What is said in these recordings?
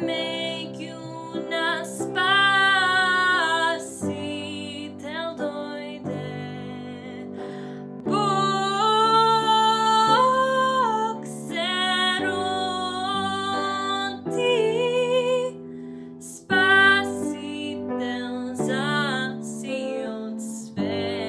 Među nas Spasitelj dojde. Bog se rodi, Spasitelj zasijao svet.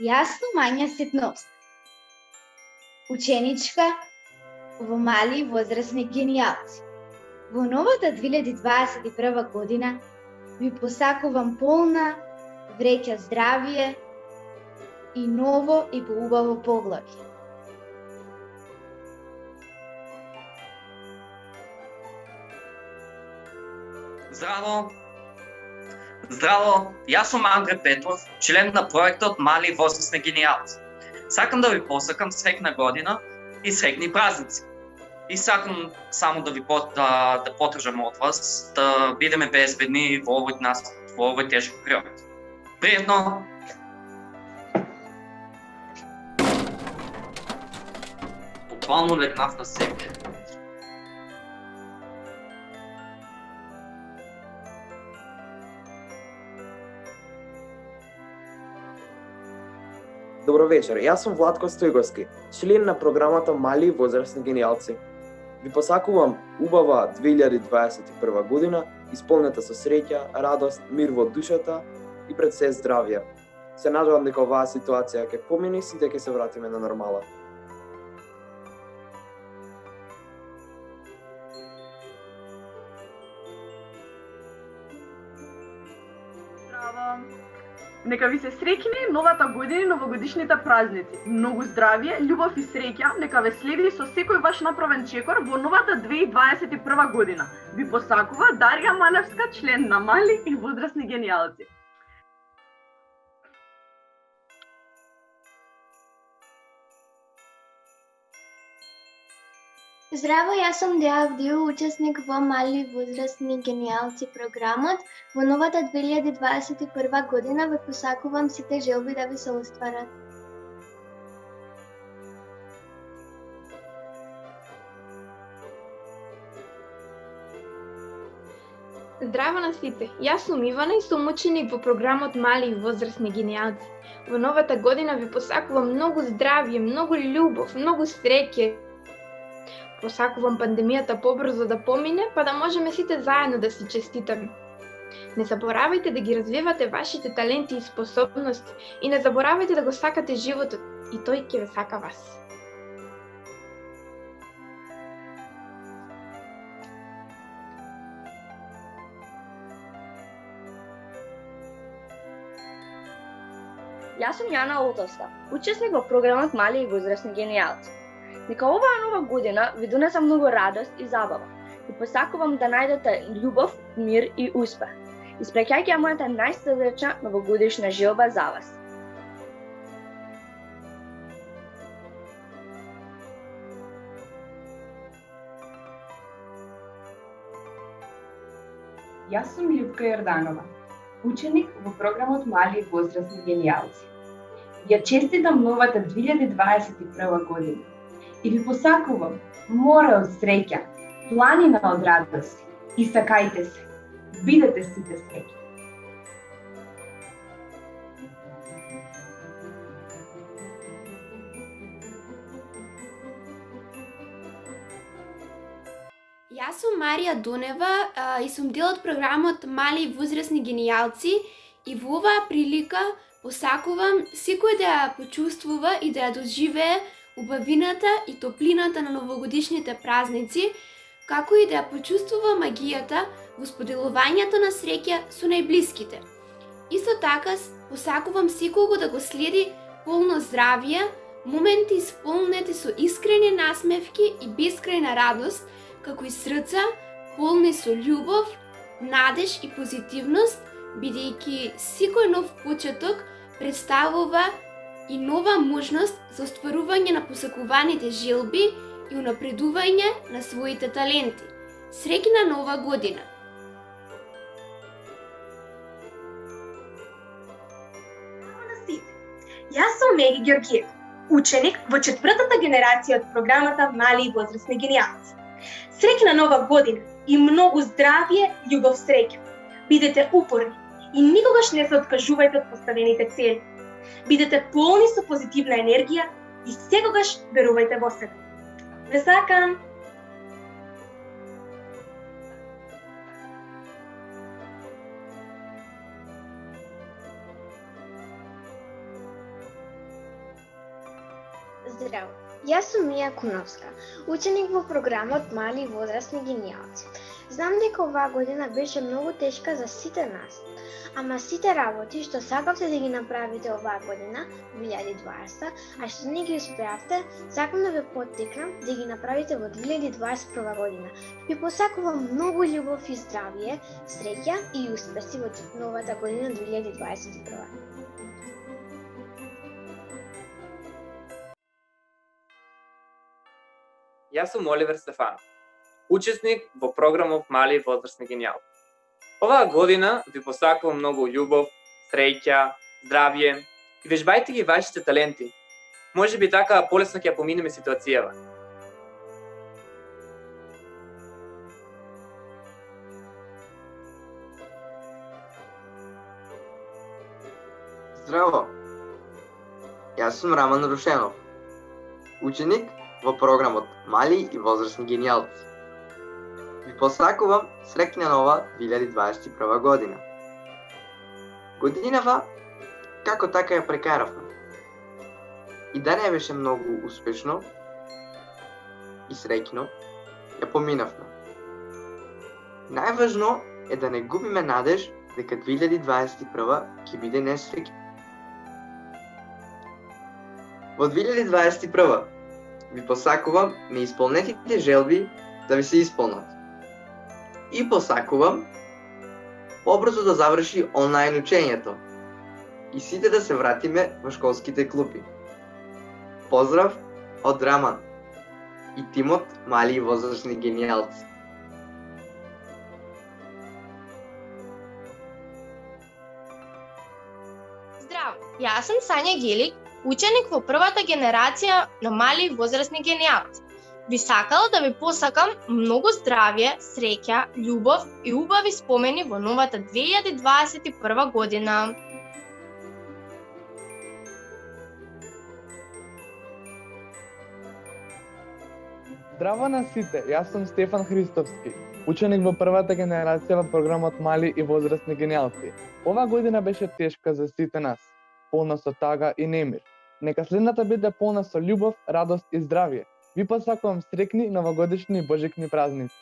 Јасно мања ситност. Ученичка во мали и возрастни генијалци. Во новата 2021 година ви посакувам полна вреќа здравие и ново и поубаво поглавје. Здраво! Здраво, јас сум Андре Петров, член на проектот Мали и возрастни генијалци. Сакам да ви посакам среќна година и среќни празници. И сакам само да ви да потржам од вас да бидеме безбедни во овој тежок период. Пријатно! Буквално легнав на себе. Добро вечер, јас сум Владко Стојковски, член на програмата Мали и возрастни генијалци. Ви посакувам убава 2021 година, исполнета со среќа, радост, мир во душата и пред се здравје. Се надевам дека оваа ситуација ќе помине и сите ќе се вратиме на нормала. Здраво! Нека ви се среќни новата година и новогодишните празници. Многу здравје, љубов и среќа нека ве следи со секој ваш направен чекор во новата 2021 година. Ви посакува Дарија Маневска, член на Мали и возрастни генијалци. Здраво, јас сум Деја Авдију, учесник во Мали и возрастни генијалци програмот. Во новата 2021 година ве посакувам сите желби да ви се остварат. Здраво на сите! Јас сум Ивана и сум ученик во програмот Мали и возрастни генијалци. Во новата година ви посакувам многу здравје, многу љубов, многу среќа. Посакувам пандемијата побрзо да помине, па да можеме сите заедно да се честитаме. Не заборавајте да ги развивате вашите таленти и способности и не заборавајте да го сакате животот и тој ќе ве сака вас. Јас сум Јана Олтовска, учесник во програмот Мали и возрастни генијалци. Нека оваа нова година ви донесе многу радост и забава. Ви посакувам да најдете љубов, мир и успех. Испреќајќи ја мојата најсрдечна новогодишна желба за вас. Јас сум Љупка Јорданова, ученик во програмот Мали и возрастни генијалци. Ја честитам новата 2021 година и ви посакувам море од среќа, планина од радост и сакајте се, бидете сите среќни. Јас сум Марија Донева и сум дел од програмот Мали и возрастни генијалци и во оваа прилика посакувам секој да ја почувствува и да ја доживее убавината и топлината на новогодишните празници, како и да ја почувствува магијата во споделувањето на среќа со најблиските. Исто така посакувам секого да го следи полно здравје, моменти исполнети со искрени насмевки и бескрајна радост, како и срца полни со љубов, надеж и позитивност, бидејќи секој нов почеток представува и нова можност за остварување на посакуваните желби и унапредување на своите таленти. Среќна нова година! Јас сум Меги Георгиев, ученик во четвртата генерација од програмата Мали и возрастни генијалци. Среќна нова година и многу здравје, љубов, среќа. Бидете упорни и никогаш не се откажувајте од поставените цели. Бидете полни со позитивна енергија и секогаш верувајте во себе. Ве сакам! Здраво! Јас сум Мија Куновска, ученик во програмот Мали и возрастни генијалци. Знам дека оваа година беше многу тешка за сите нас, ама сите работи што сакавте да ги направите оваа година, 2020, а што не ги успеавте, сакам да ве поттикнам да ги направите во 2021 година. Ви посакувам многу љубов и здравје, среќа и успеси во новата година 2021. Јас сум Оливер Стефанов, учесник во програмот Мали и возрастни генијалци. Оваа година ви посакувам многу љубов, среќа, здравје и вежбајте ги вашите таленти. Може би така полесно ќе ја поминеме ситуацијава. Здраво! Јас сум Раман Рушенов, ученик во програмот Мали и возрастни генијалци. Ви посакувам среќна нова 2021 година. Годинава, како така ја прекаравме. И да не беше многу успешно и среќно, ја поминавме. Најважно е да не губиме надеж дека 2021 ќе биде несреќна. Во 2021 ви посакувам неисполнетите желби да ви се исполнат. И посакувам побрзо да заврши онлайн учењето и сите да се вратиме во школските клупи. Поздрав од Раман и тимот Мали и возрастни генијалци. Здраво, јас сум Сања Гелик, ученик во првата генерација на Мали и возрастни генијалци. Би сакала да ви посакам многу здравје, среќа, љубов и убави спомени во новата 2021 година. Здраво на сите, јас сум Стефан Христовски, ученик во првата генерација во програмот Мали и возрастни генијалци. Ова година беше тешка за сите нас, полна со тага и немир. Нека следната биде полна со љубов, радост и здравје. Ви посакувам среќни новогодишни и божикни празници.